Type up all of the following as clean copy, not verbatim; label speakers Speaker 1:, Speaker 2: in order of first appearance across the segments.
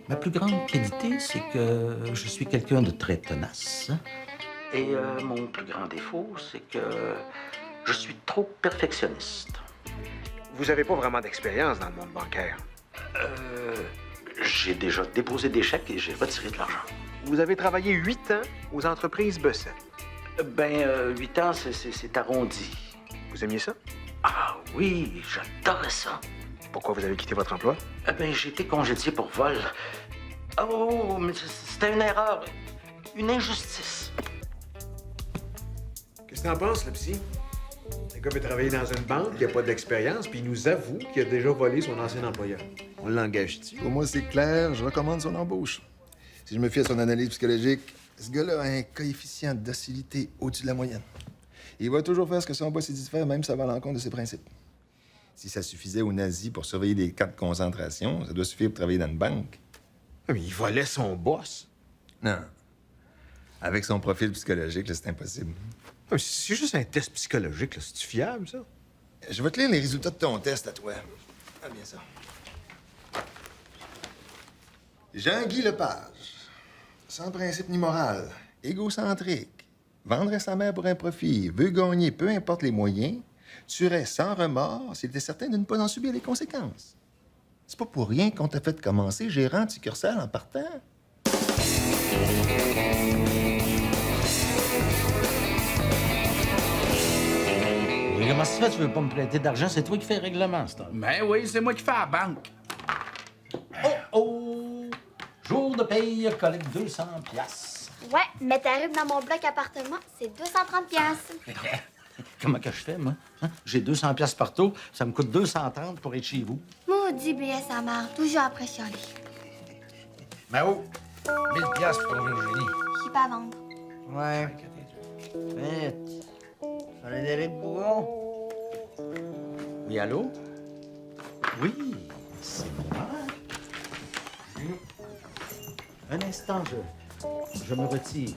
Speaker 1: Ma plus grande qualité, c'est que je suis quelqu'un de très tenace. Et mon plus grand défaut, c'est que je suis trop perfectionniste.
Speaker 2: Vous avez pas vraiment d'expérience dans le monde bancaire.
Speaker 1: J'ai déjà déposé des chèques et j'ai retiré de l'argent.
Speaker 2: Vous avez travaillé 8 ans aux entreprises Bessette.
Speaker 1: 8 ans, c'est arrondi.
Speaker 2: Vous aimiez ça?
Speaker 1: Ah oui, j'adorais ça.
Speaker 2: Pourquoi vous avez quitté votre emploi?
Speaker 1: J'ai été congédié pour vol. Oh, mais c'était une erreur, une injustice.
Speaker 2: Qu'est-ce que t'en penses, le psy? Le gars veut travailler dans une banque, il n'a pas d'expérience, puis il nous avoue qu'il a déjà volé son ancien employeur. On l'engage-tu?
Speaker 3: Pour moi, c'est clair, je recommande son embauche. Si je me fie à son analyse psychologique, ce gars-là a un coefficient de docilité au-dessus de la moyenne. Il va toujours faire ce que son boss lui dit de faire, même si ça va à l'encontre de ses principes. Si ça suffisait aux nazis pour surveiller des camps de concentration, ça doit suffire pour travailler dans une banque.
Speaker 2: Ah, mais il volait son boss.
Speaker 3: Non. Avec son profil psychologique, là, c'est impossible.
Speaker 2: Ah, mais c'est juste un test psychologique, là. C'est-tu fiable, ça?
Speaker 3: Je vais te lire les résultats de ton test à toi. Ah, bien ça. Jean-Guy Lepage. Sans principe ni morale. Égocentrique. Vendrait sa mère pour un profit. Veut gagner, peu importe les moyens. Tuerait sans remords s'il était certain de ne pas en subir les conséquences. C'est pas pour rien qu'on t'a fait commencer gérant de succursale en partant.
Speaker 1: Et comment ça se fait, tu veux pas me prêter d'argent? C'est toi qui fais le règlement, c'est
Speaker 4: Ben oui, c'est moi qui fais la banque.
Speaker 1: Oh! Jour de paye, collecte 200 piastres.
Speaker 5: Ouais, mais t'arrives dans mon bloc appartement, c'est 230 piastres.
Speaker 1: Comment que je fais, moi? Hein? J'ai 200 piastres partout, ça me coûte 230 pour être chez vous.
Speaker 5: Maudit billet, sa mère, toujours après chialer.
Speaker 4: Mao, 1000 piastres pour ton Virginie.
Speaker 5: Je suis pas à vendre.
Speaker 6: Ouais. Vite. Ça les délais de bourron.
Speaker 1: Oui, allô? Oui, c'est moi. Un instant, je me retire.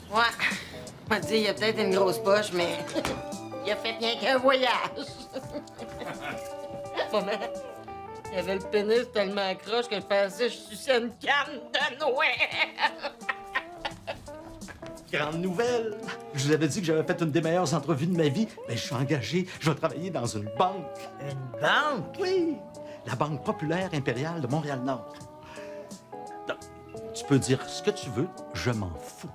Speaker 6: Ouais. On m'a dit, il a peut-être une grosse poche, mais il a fait rien qu'un voyage. Maman, il avait le pénis tellement accroche que je pensais que je suçais une canne de Noël.
Speaker 1: Grande nouvelle! Je vous avais dit que j'avais fait une des meilleures entrevues de ma vie. Mais je suis engagé, je vais travailler dans une banque.
Speaker 6: Une banque?
Speaker 1: Oui, la Banque populaire impériale de Montréal-Nord. Non, tu peux dire ce que tu veux, je m'en fous.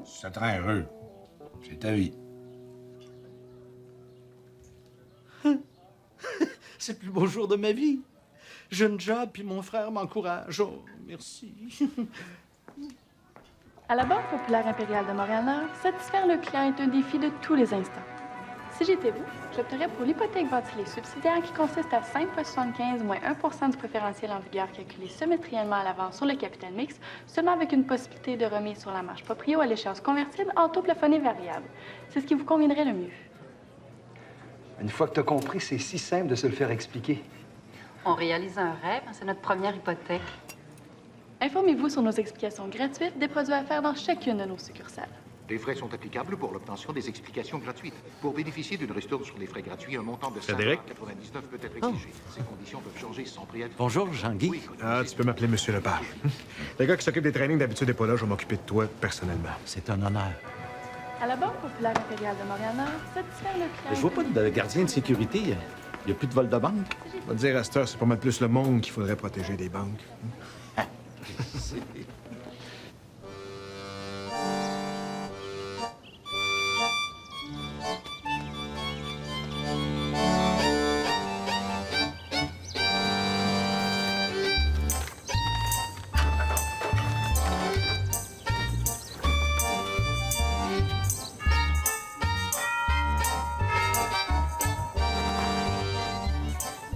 Speaker 4: Ça te rend heureux. C'est ta vie.
Speaker 1: C'est le plus beau jour de ma vie. J'ai une job, puis mon frère m'encourage. Oh, merci.
Speaker 7: À la Banque populaire impériale de Montréal-Nord, satisfaire le client est un défi de tous les instants. Si j'étais vous, j'opterais pour l'hypothèque ventilée subsidiaire qui consiste à 5,75 moins 1 du préférentiel en vigueur calculé semestriellement à l'avance sur le capital mixte, seulement avec une possibilité de remise sur la marge proprio à l'échéance convertible en taux plafonné variable. C'est ce qui vous conviendrait le mieux.
Speaker 8: Une fois que tu as compris, c'est si simple de se le faire expliquer.
Speaker 9: On réalise un rêve, c'est notre première hypothèque.
Speaker 7: Informez-vous sur nos explications gratuites des produits à faire dans chacune de nos succursales.
Speaker 10: Les frais sont applicables pour l'obtention des explications gratuites. Pour bénéficier d'une ristourne sur les frais gratuits, un montant de 5,99 peut être exigé. Ces conditions peuvent changer sans préavis.
Speaker 1: Bonjour, Jean-Guy.
Speaker 10: Oui,
Speaker 2: Ah, tu peux m'appeler Monsieur Lepage. Le gars qui s'occupe des trainings d'habitude n'est pas là, je vais m'occuper de toi personnellement.
Speaker 1: C'est un honneur.
Speaker 7: À la Banque populaire impériale de Montréal-Nord, satisfaire le client...
Speaker 1: Je vois pas de gardien de sécurité. Il n'y a plus de vol de banque.
Speaker 2: On va te dire à cette heure, c'est pas mal plus le monde qu'il faudrait protéger des banques.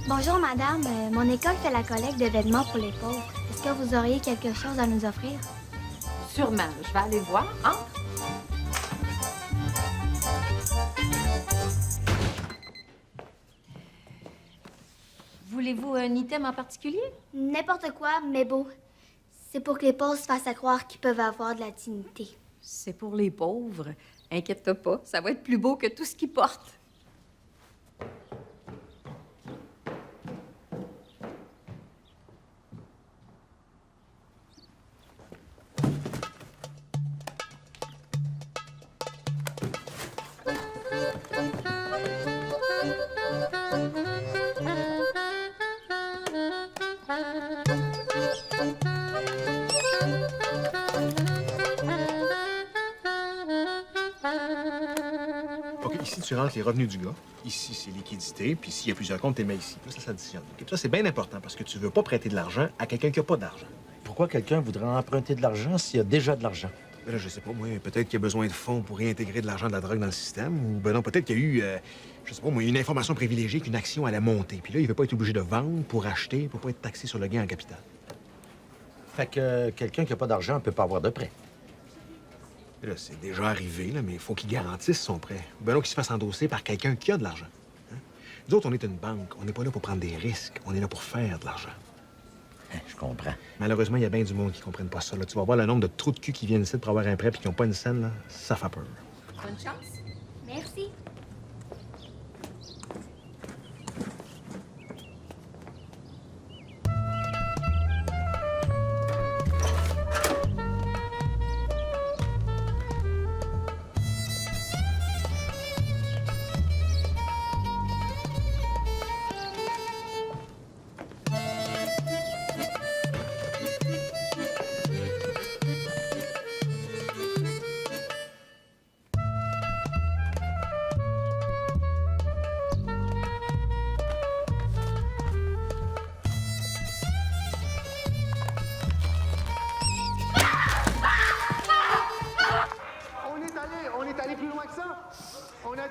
Speaker 5: Bonjour, madame. Mon école fait la collecte de vêtements pour les pauvres. Est-ce que vous auriez quelque chose à nous offrir?
Speaker 9: Sûrement. Je vais aller voir. Hein? Voulez-vous un item en particulier?
Speaker 5: N'importe quoi, mais beau. C'est pour que les pauvres se fassent à croire qu'ils peuvent avoir de la dignité.
Speaker 9: C'est pour les pauvres. Inquiète-toi pas, ça va être plus beau que tout ce qu'il porte.
Speaker 2: OK, ici, tu rentres les revenus du gars. Ici, c'est liquidité. Puis s'il y a plusieurs comptes, tu les mets ici. Puis là, ça s'additionne. OK? Ça, c'est bien important parce que tu veux pas prêter de l'argent à quelqu'un qui a pas d'argent.
Speaker 4: Pourquoi quelqu'un voudrait emprunter de l'argent s'il y a déjà de l'argent?
Speaker 2: Là, je sais pas, moi, peut-être qu'il y a besoin de fonds pour réintégrer de l'argent de la drogue dans le système. Ou, ben non, peut-être qu'il y a eu, je sais pas, moi, une information privilégiée qu'une action allait monter. Puis là, il veut pas être obligé de vendre pour acheter, pour pas être taxé sur le gain en capital.
Speaker 4: Fait que quelqu'un qui a pas d'argent peut pas avoir de prêt.
Speaker 2: Là, c'est déjà arrivé, là, mais il faut qu'il garantisse son prêt. Ou ben non, qu'il se fasse endosser par quelqu'un qui a de l'argent. Hein? Nous autres, on est une banque. On n'est pas là pour prendre des risques. On est là pour faire de l'argent.
Speaker 4: Je comprends.
Speaker 2: Malheureusement, il y a bien du monde qui ne comprenne pas ça. Là. Tu vas voir le nombre de trous de cul qui viennent ici pour avoir un prêt puis qui n'ont pas une scène, là. Ça fait peur.
Speaker 9: Bonne chance.
Speaker 5: Merci.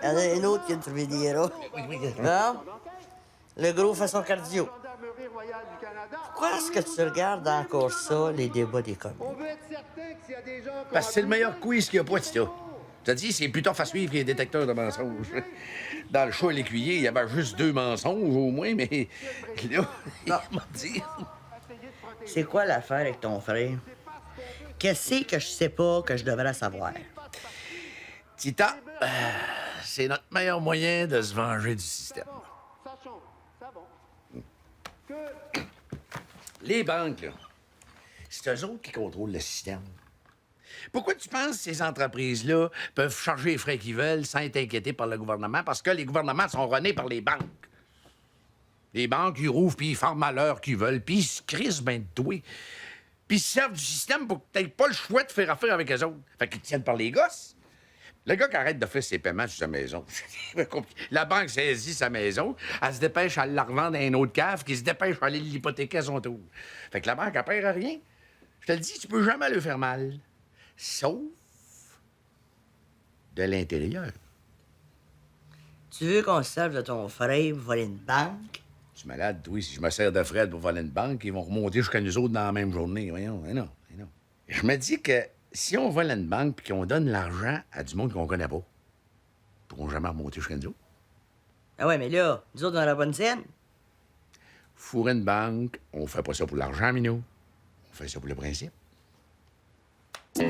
Speaker 6: Il y en a un autre qui a trouvé des rats. Non? Le gros fait son cardio. Pourquoi est-ce que tu regardes encore ça, les débats des communes?
Speaker 4: Parce que c'est le meilleur quiz qu'il y a pas, Tita. Je te dis, c'est plus tough à suivre que les détecteurs de mensonges. Dans le show à l'écuyer, il y avait juste 2 mensonges au moins, mais là, il m'a dit...
Speaker 6: C'est quoi l'affaire avec ton frère? Qu'est-ce que je sais pas que je devrais savoir?
Speaker 4: Tita, c'est notre meilleur moyen de se venger du système. Les banques, là, c'est eux autres qui contrôlent le système. Pourquoi tu penses que ces entreprises-là peuvent charger les frais qu'ils veulent sans être inquiétés par le gouvernement? Parce que les gouvernements sont renés par les banques. Les banques, ils rouvrent puis ils ferment à l'heure qu'ils veulent, puis ils se crissent ben de doués. Puis ils se servent du système pour que t'aies pas le choix de faire affaire avec eux autres. Fait qu'ils tiennent par les gosses. Le gars qui arrête de faire ses paiements sur sa maison, la banque saisit sa maison, elle se dépêche à la revendre à un autre cave qui se dépêche à aller l'hypothéquer à son tour. Fait que la banque, elle perd rien. Je te le dis, tu peux jamais le faire mal. Sauf de l'intérieur.
Speaker 6: Tu veux qu'on se serve de ton frère pour voler une banque?
Speaker 4: Tu es malade, oui. Si je me sers de Fred pour voler une banque, ils vont remonter jusqu'à nous autres dans la même journée. Voyons, non. Je me dis que si on vole une banque puis qu'on donne l'argent à du monde qu'on connaît pas, ils pourront jamais remonter jusqu'à nous autres.
Speaker 6: Ah ouais, mais là, nous autres, on a la bonne scène.
Speaker 4: Fourrer une banque, on fait pas ça pour l'argent, Minou. On fait ça pour le principe.
Speaker 6: Le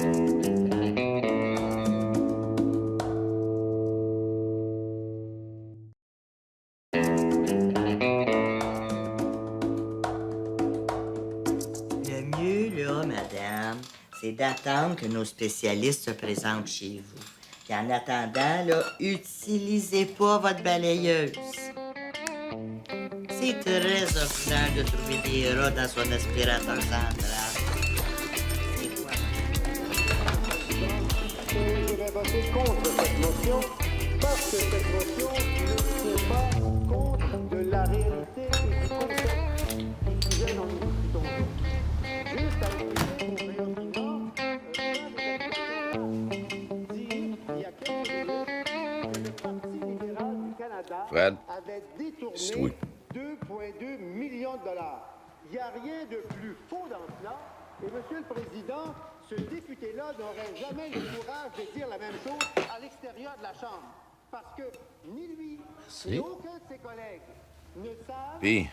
Speaker 6: mieux, là, madame, c'est d'attendre que nos spécialistes se présentent chez vous. Puis en attendant, là, utilisez pas votre balayeuse. C'est très offrant de trouver des rats dans son aspirateur central. C'est quoi?
Speaker 11: Je vais voter contre cette motion parce que cette motion ne tient pas compte de la réalité et du contexte du sujet dont nous discutons. Juste à l'écouter au il y a quelques minutes que le Parti libéral du Canada
Speaker 4: Fred,
Speaker 11: avait
Speaker 4: c'est
Speaker 11: détourné
Speaker 4: toi.
Speaker 11: 2,2 millions de dollars. Il n'y a rien de plus faux dans cela. Et, Monsieur le Président, ce député-là n'aurait jamais le courage de dire la même chose à l'extérieur de la Chambre. Parce que ni lui, ni aucun de ses collègues ne savent...
Speaker 4: Puis,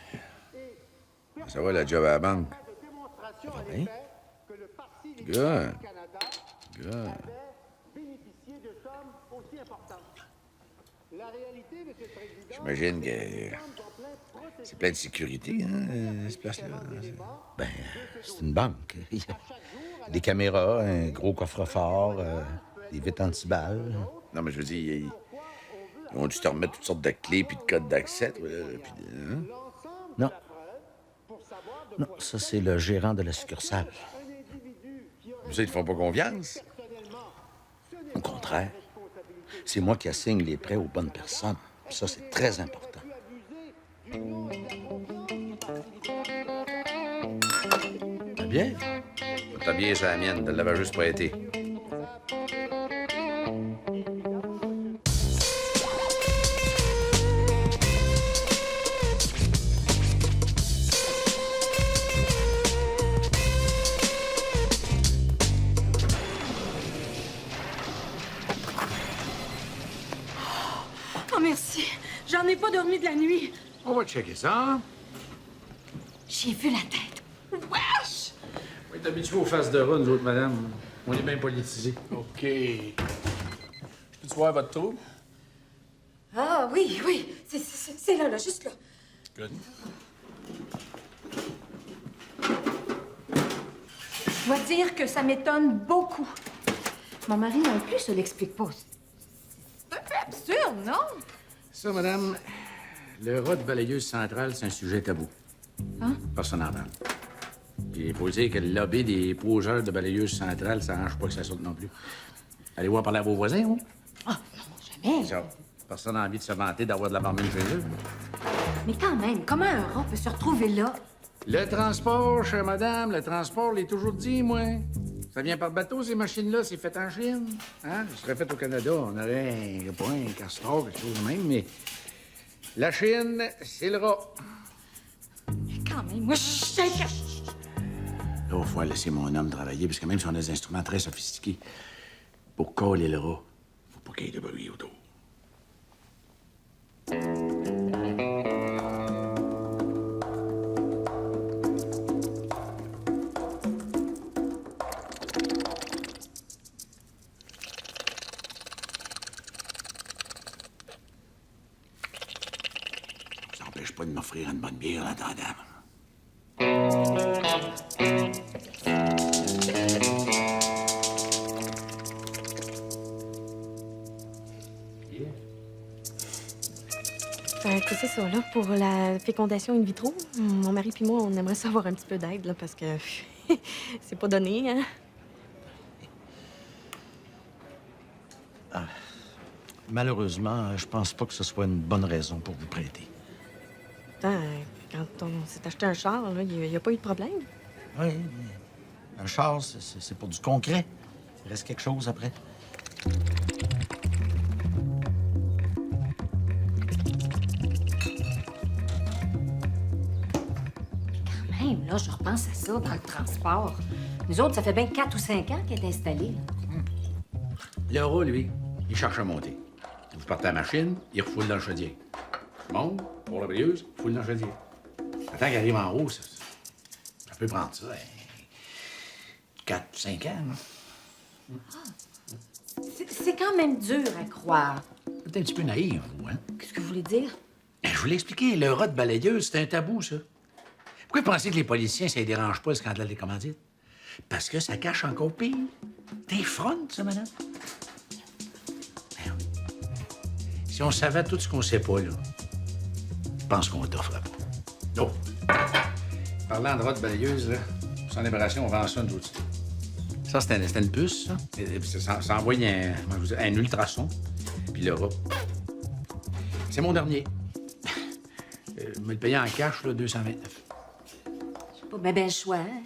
Speaker 4: ça va la job à la banque?
Speaker 11: de démonstration
Speaker 4: Ça va
Speaker 11: à
Speaker 4: bien?
Speaker 11: l'effet que le Parti libéral
Speaker 4: Good.
Speaker 11: du Canada
Speaker 4: Good.
Speaker 11: avait bénéficié de sommes
Speaker 4: J'imagine que c'est plein de sécurité, hein, cette place-là.
Speaker 1: Ben, c'est une banque. Il y a des caméras, un gros coffre-fort, des vitres anti-balles.
Speaker 4: Non, mais je veux dire, ils ont dû te remettre toutes sortes de clés puis de codes d'accès, toi, là, puis hein?
Speaker 1: Non. Non, ça, c'est le gérant de la succursale.
Speaker 4: Ça, ils te font pas confiance?
Speaker 1: Au contraire. C'est moi qui assigne les prêts aux bonnes personnes. Ça, c'est très important.
Speaker 4: Ta bière? Ta bière, c'est la mienne. Elle l'avait juste pas été.
Speaker 12: Oh, merci. J'en ai pas dormi de la nuit.
Speaker 4: On va checker ça.
Speaker 12: J'ai vu la tête. Wesh!
Speaker 13: On est habitués aux faces de rat, nous autres, madame. On est bien politisés.
Speaker 14: OK. Je peux-tu voir votre trouble?
Speaker 12: Ah, oui, oui. C'est là, juste là.
Speaker 14: Good.
Speaker 12: Je dois dire que ça m'étonne beaucoup. Mon mari non plus se l'explique pas. C'est un peu absurde, non?
Speaker 13: Ça, madame, le rat de balayeuse centrale, c'est un sujet tabou.
Speaker 12: Hein?
Speaker 13: Personne n'en parle. Puis il faut dire que le lobby des poseurs de balayeuse centrale, ça arrange pas que ça saute non plus. Allez voir parler à vos voisins, vous?
Speaker 12: Ah, non, jamais.
Speaker 13: Ça, personne n'a envie de se vanter d'avoir de la marmine chez eux.
Speaker 12: Mais quand même, comment un rat peut se retrouver là?
Speaker 13: Le transport, chère madame, le transport, l'ai toujours dit, moi. Ça vient par bateau, ces machines-là, c'est fait en Chine. Hein? Ce serait fait au Canada, on aurait pas un castor, quelque chose de même, mais la Chine, c'est le rat.
Speaker 12: Mais quand même, moi, je sais que...
Speaker 13: Là, il faut laisser mon homme travailler, parce que même si on a des instruments très sophistiqués, pour coller le rat, faut pas qu'il y ait de bruit autour. Ça n'empêche pas de m'offrir une bonne bière en attendant.
Speaker 15: C'est ça, là, pour la fécondation in vitro. Mon mari puis moi, on aimerait ça avoir un petit peu d'aide, là, parce que c'est pas donné, hein?
Speaker 1: Ah, malheureusement, je pense pas que ce soit une bonne raison pour vous prêter.
Speaker 15: Attends, quand on s'est acheté un char, là, il n'y a pas eu de problème?
Speaker 1: Oui, un char, c'est pour du concret. Il reste quelque chose après.
Speaker 12: Même, là, je repense à ça dans le transport. Nous autres, ça fait bien 4 ou 5 ans qu'elle est installée.
Speaker 13: Le rat, lui, il cherche à monter. Vous partez à la machine, il refoule dans le chaudier. Monte, pour la brieuse, il foule dans le chaudier. Attends qu'il arrive en haut, ça peut prendre ça, 4 ou 5 ans. Là.
Speaker 12: C'est quand même dur à croire.
Speaker 13: Vous êtes un petit peu naïf, vous, hein?
Speaker 12: Qu'est-ce que vous voulez dire?
Speaker 13: Je vous l'ai expliqué, le rat de balayeuse, c'est un tabou, ça. Pourquoi vous pensez que les politiciens, ça ne dérange pas le scandale des commandites? Parce que ça cache encore pire. Des frontes, ça, madame. Ben oui. Si on savait tout ce qu'on sait pas, là, je pense qu'on t'offre pas. Oh! Parlant de rat de balayeuse, là, pour son libération, on vend ça, nous autres. Ça, c'était une puce, ça. Ça envoie un ultrason, puis le rat. C'est mon dernier. Je me le payais en cash, là, 229.
Speaker 12: Pas bien ben le choix, hein?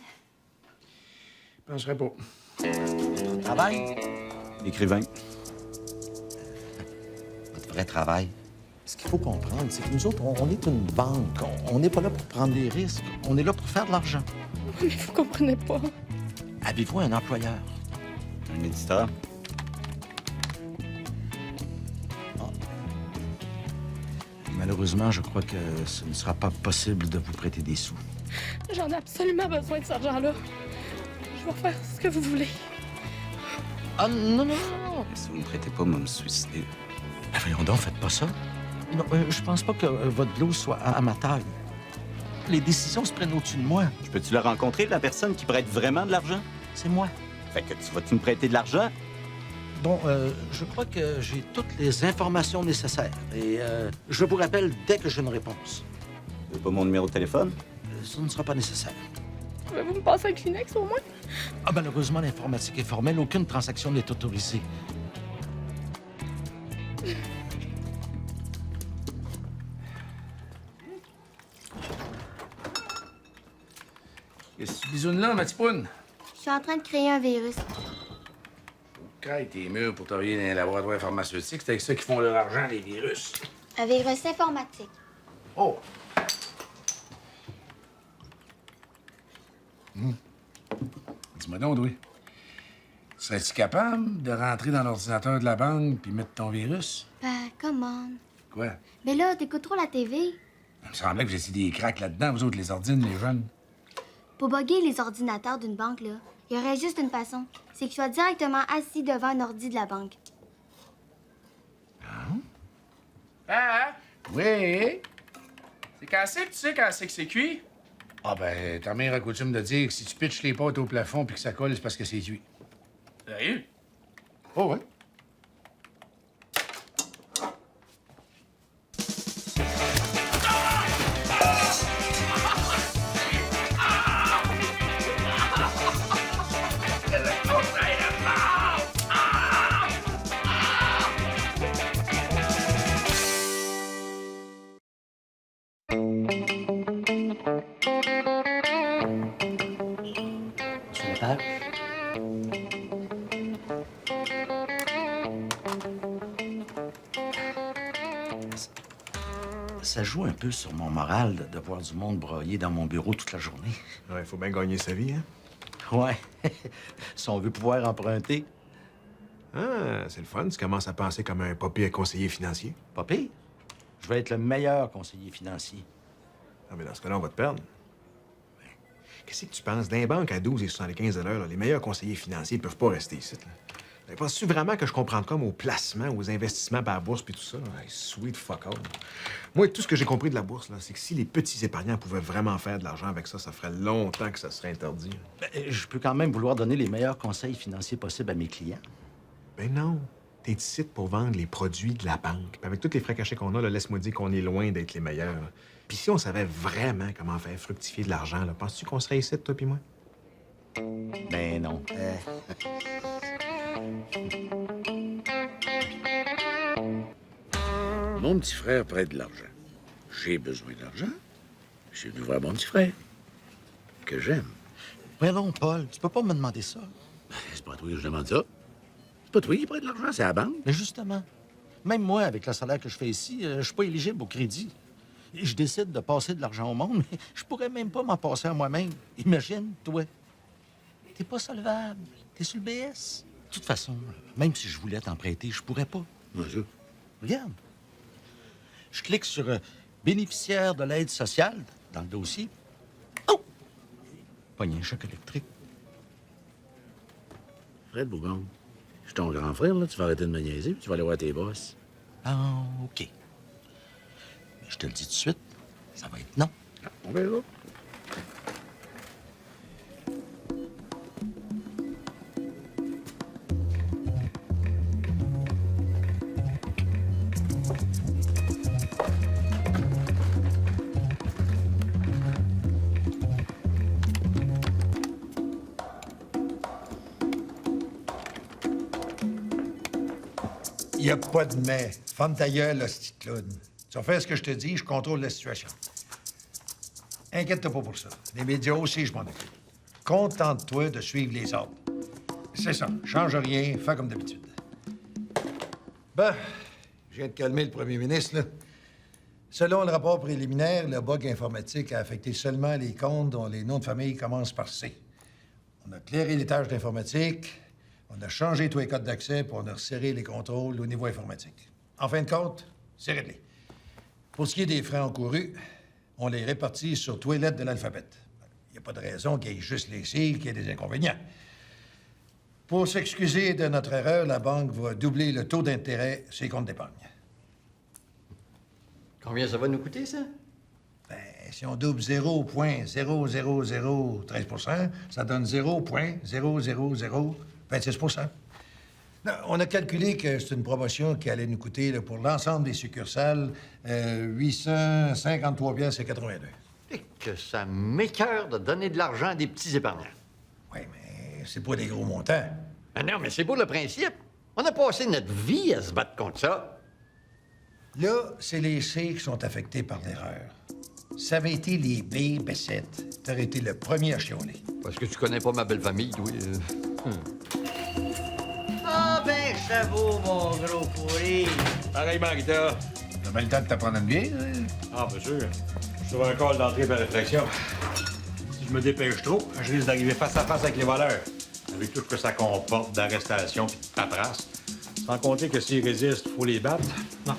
Speaker 13: Je penserais pas.
Speaker 1: Travail? Écrivain. Votre vrai travail. Ce qu'il faut comprendre, c'est que nous autres, on est une banque. On n'est pas là pour prendre des risques. On est là pour faire de l'argent.
Speaker 15: Mais vous comprenez pas.
Speaker 1: Avez-vous un employeur? Un éditeur? Ah. Malheureusement, je crois que ce ne sera pas possible de vous prêter des sous.
Speaker 15: J'en ai absolument besoin de cet argent-là. Je vais faire ce que vous voulez.
Speaker 1: Ah, non, non, non, non.
Speaker 16: Si vous ne me prêtez pas, moi, me suicider.
Speaker 1: Ben voyons donc, faites pas ça. Non, je pense pas que votre blouse soit à ma taille. Les décisions se prennent au-dessus de moi.
Speaker 16: Je peux-tu la rencontrer, la personne qui prête vraiment de l'argent?
Speaker 1: C'est moi.
Speaker 16: Fait que tu vas-tu me prêter de l'argent?
Speaker 1: Bon, je crois que j'ai toutes les informations nécessaires. Et je vous rappelle dès que j'ai une réponse.
Speaker 16: Tu veux pas mon numéro de téléphone?
Speaker 1: Ça ne sera pas nécessaire.
Speaker 15: Pouvez-vous me passer un Kleenex, au moins?
Speaker 1: Ah, malheureusement, l'informatique est formelle. Aucune transaction n'est autorisée.
Speaker 13: Qu'est-ce que tu bisounes là, ma petite poune?
Speaker 5: Je suis en train de créer un virus.
Speaker 13: Craille tes murs pour travailler dans les laboratoires pharmaceutiques. C'est avec ça qu'ils font leur argent, les virus.
Speaker 5: Un virus informatique.
Speaker 13: Oh! Dis-moi donc, oui. Serais-tu capable de rentrer dans l'ordinateur de la banque puis mettre ton virus?
Speaker 5: Ben, come on.
Speaker 13: Quoi?
Speaker 5: Mais là, t'écoutes trop la TV.
Speaker 13: Il me semblait que vous étiez des cracks là-dedans, vous autres, les ordines, les jeunes.
Speaker 5: Pour bugger les ordinateurs d'une banque, là, il y aurait juste une façon. C'est que je sois directement assis devant un ordi de la banque.
Speaker 14: Ah!
Speaker 13: Oui?
Speaker 14: C'est cassé que tu sais quand c'est que c'est cuit?
Speaker 13: Ah ben, ta mère a coutume de dire que si tu pitches les pâtes au plafond puis que ça colle, c'est parce que c'est cuit.
Speaker 14: Sérieux?
Speaker 13: Oh, ouais.
Speaker 1: Sur la table. Ça joue un peu sur mon moral de voir du monde broyer dans mon bureau toute la journée.
Speaker 2: Ouais, faut bien gagner sa vie, hein?
Speaker 1: Ouais. Si on veut pouvoir emprunter.
Speaker 2: Ah, c'est le fun. Tu commences à penser comme un pas pire conseiller financier.
Speaker 1: Pas pire. Je vais être le meilleur conseiller financier.
Speaker 2: Ah, mais dans ce cas-là, on va te perdre. Qu'est-ce que tu penses? D'un banque à 12,75 $, les meilleurs conseillers financiers ne peuvent pas rester ici. Là. Penses-tu vraiment que je comprends comme aux placements, aux investissements par bourse puis tout ça? Hey, sweet fuck all. Moi, tout ce que j'ai compris de la bourse, là, c'est que si les petits épargnants pouvaient vraiment faire de l'argent avec ça, ça ferait longtemps que ça serait interdit.
Speaker 1: Ben, je peux quand même vouloir donner les meilleurs conseils financiers possibles à mes clients.
Speaker 2: Ben non. T'es ici pour vendre les produits de la banque. Puis avec tous les frais cachés qu'on a, là, laisse-moi dire qu'on est loin d'être les meilleurs. Là. Puis si on savait vraiment comment faire fructifier de l'argent, là, penses-tu qu'on serait ici, toi puis moi?
Speaker 1: Ben non.
Speaker 13: Mon petit frère prête de l'argent. J'ai besoin d'argent. Je suis venu voir mon petit frère. Que j'aime.
Speaker 1: Mais non, Paul, tu peux pas me demander ça.
Speaker 13: Ben, c'est pas toi que je demande ça. C'est pas toi qui prête de l'argent, c'est la banque.
Speaker 1: Mais justement, même moi, avec le salaire que je fais ici, je suis pas éligible au crédit. Et je décide de passer de l'argent au monde, mais je pourrais même pas m'en passer à moi-même. Imagine, toi. T'es pas solvable. T'es sur le BS. De toute façon, même si je voulais t'emprunter, je pourrais pas.
Speaker 13: Bonjour.
Speaker 1: Regarde. Je clique sur bénéficiaire de l'aide sociale dans le dossier. Oh! Pogné un choc électrique.
Speaker 13: Fred Bougon, je suis ton grand frère, là. Tu vas arrêter de me niaiser, puis tu vas aller voir tes boss.
Speaker 1: Ah, OK. Mais je te le dis tout de suite, ça va être non.
Speaker 13: On verra.
Speaker 17: Il n'y a pas de mais. Ferme ta gueule, hostie de clown. Tu vas faire ce que je te dis, je contrôle la situation. Inquiète-toi pas pour ça. Les médias aussi, je m'en occupe. Contente-toi de suivre les ordres. C'est ça. Change rien, fais comme d'habitude. Ben, je viens de calmer le premier ministre, là. Selon le rapport préliminaire, le bug informatique a affecté seulement les comptes dont les noms de famille commencent par C. On a clairé les tâches d'informatique, on a changé tous les codes d'accès, puis on a resserré les contrôles au niveau informatique. En fin de compte, c'est réglé. Pour ce qui est des frais encourus, on les répartit sur tous les lettres de l'alphabet. Il n'y a pas de raison qu'il y ait juste les C qu'il y ait des inconvénients. Pour s'excuser de notre erreur, la banque va doubler le taux d'intérêt sur les comptes d'épargne.
Speaker 18: Combien ça va nous coûter, ça?
Speaker 17: Ben, si on double 0,00013 ça donne 0,00026 Non, on a calculé que c'est une promotion qui allait nous coûter, là, pour l'ensemble des succursales, 853,82 $.
Speaker 18: Et que ça m'écœure de donner de l'argent à des petits épargnants.
Speaker 17: Oui, mais c'est pas des gros montants.
Speaker 18: Ah non, mais c'est pour le principe. On a passé notre vie à se battre contre ça.
Speaker 17: Là, c'est les C qui sont affectés par l'erreur. Ça avait été les B, B7. T'aurais été le premier à chialer.
Speaker 18: Parce que tu connais pas ma belle famille, oui.
Speaker 6: Ah ben, chapeau, mon gros pourri.
Speaker 2: Pareillement, Rita.
Speaker 17: T'as bien le temps de t'apprendre une bière?
Speaker 2: Ah, bien sûr. Je suis sur un col d'entrée par réflexion. Si je me dépêche trop, je risque d'arriver face à face avec les voleurs. Avec tout ce que ça comporte d'arrestation et de paperasse. Sans compter que s'ils résistent, il faut les battre. Non.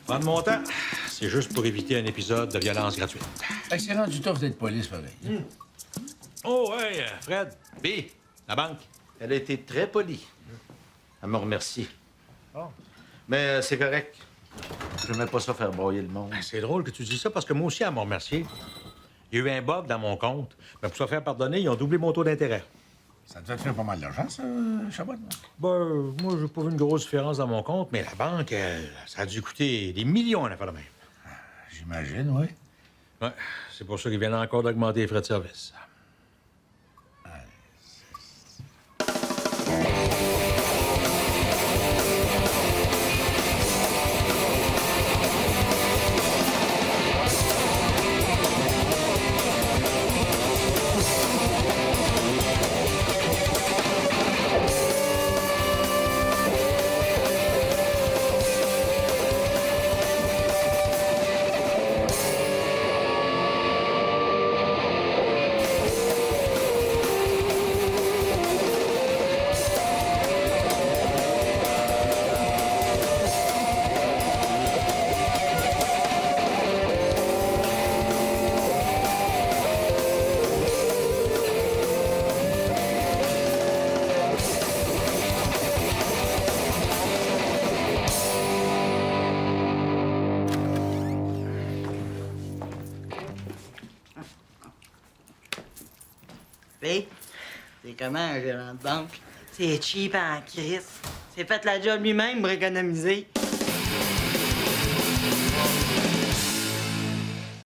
Speaker 2: Prendre mon temps, c'est juste pour éviter un épisode de violence gratuite.
Speaker 13: C'est rendu tough d'être police, pareil.
Speaker 2: Oh, ouais, Fred. B, la banque.
Speaker 1: Elle a été très polie. Elle me remercie. Mais c'est correct. Je n'aimais pas ça faire broyer le monde.
Speaker 2: C'est drôle que tu dis ça parce que moi aussi, elle m'a remercié. Il y a eu un bug dans mon compte. Mais pour se faire pardonner, ils ont doublé mon taux d'intérêt.
Speaker 13: Ça devait te faire pas mal d'argent, ça, Chabot?
Speaker 2: Ben, moi, j'ai pas vu une grosse différence dans mon compte, mais la banque, ça a dû coûter des millions à la fin de même.
Speaker 13: J'imagine, oui.
Speaker 2: Ouais, c'est pour ça qu'ils viennent encore d'augmenter les frais de service.
Speaker 6: Hey, c'est comment un gérant de banque? C'est cheap en crise. C'est fait la job lui-même pour économiser.